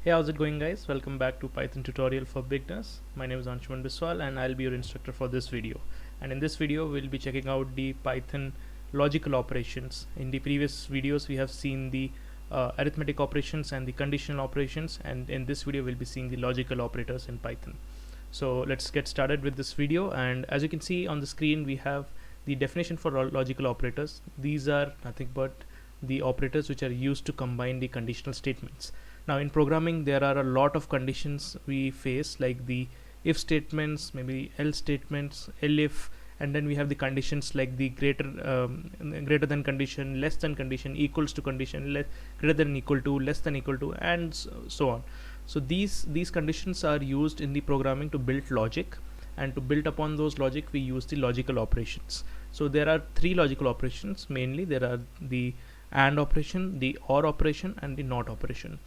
Hey, how's it going, guys? Welcome back to Python tutorial for beginners. My name is Anshuman Biswal and I'll be your instructor for this video. And in this video we'll be checking out the Python logical operations. In the previous videos we have seen the arithmetic operations and the conditional operations, and in this video we'll be seeing the logical operators in Python. So let's get started with this video, and as you can see on the screen we have the definition for logical operators. These are nothing but the operators which are used to combine the conditional statements. Now in programming there are a lot of conditions we face, like the if statements, maybe else statements, elif, and then we have the conditions like the greater than condition, less than condition, equals to condition, greater than equal to, less than equal to, and so on. So these conditions are used in the programming to build logic, and to build upon those logic we use the logical operations. So there are three logical operations mainly. There are the AND operation, the OR operation, and the NOT operation.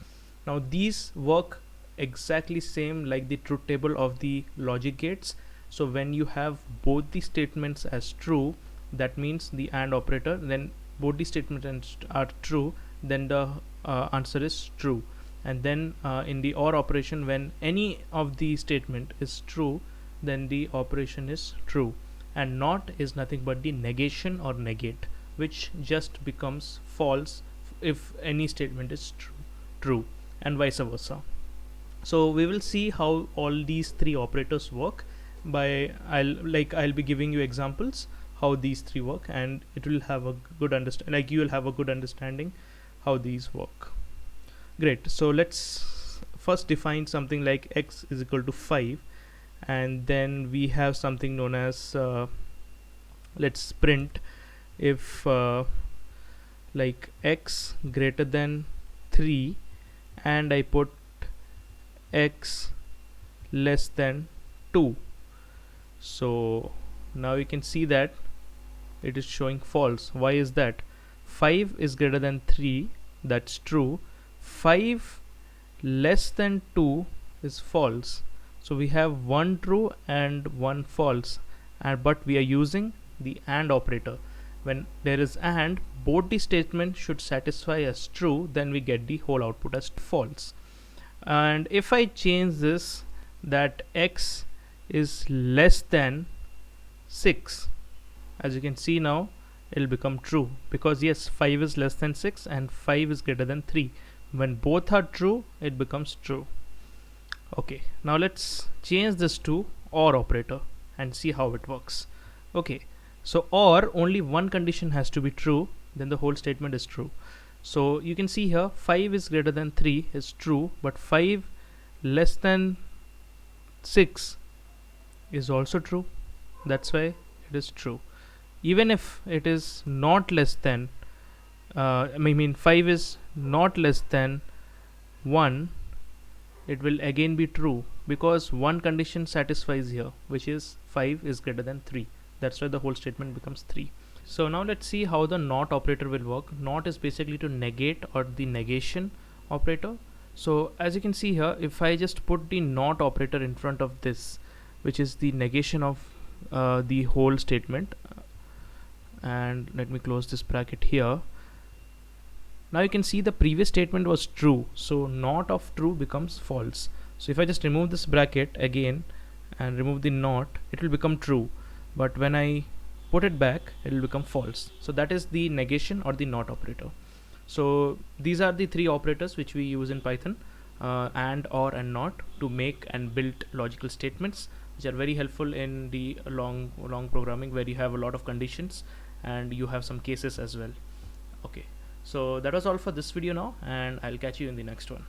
Now these work exactly same like the truth table of the logic gates. So when you have both the statements as true, that means the AND operator, then both the statements are true, then the answer is true. And then in the OR operation, when any of the statement is true, then the operation is true. And NOT is nothing but the negation or negate, which just becomes false if any statement is true, and vice versa. So we will see how all these three operators work by I'll be giving you examples how these three work, and it will have a good you will have a good understanding how these work. Great. So let's first define something like x is equal to 5, and then we have something known as let's print if like x greater than 3 and I put x less than 2. So now you can see that it is showing false. Why is that? 5 is greater than 3, that's true. 5 less than 2 is false. So we have one true and one false, but we are using the AND operator. When there is AND, both the statements should satisfy as true, then we get the whole output as false. And if I change this, that x is less than 6, as you can see now it will become true, because yes, 5 is less than 6 and 5 is greater than 3. When both are true, it becomes true. Okay, now let's change this to OR operator and see how it works. Okay, so OR, only one condition has to be true, then the whole statement is true. So you can see here 5 is greater than 3 is true, but 5 less than 6 is also true, that's why it is true. Even if it is not less than 5 is not less than 1, it will again be true, because one condition satisfies here, which is 5 is greater than 3. That's why the whole statement becomes 3. So now let's see how the NOT operator will work. NOT is basically to negate, or the negation operator. So as you can see here, if I just put the NOT operator in front of this, which is the negation of the whole statement, and let me close this bracket here. Now you can see the previous statement was true, so NOT of true becomes false. So if I just remove this bracket again and remove the NOT, it will become true, but when I put it back it will become false. So that is the negation or the NOT operator. So these are the three operators which we use in Python, AND, OR, and NOT, to make and build logical statements, which are very helpful in the long programming where you have a lot of conditions and you have some cases as well. Okay, so that was all for this video now, and I'll catch you in the next one.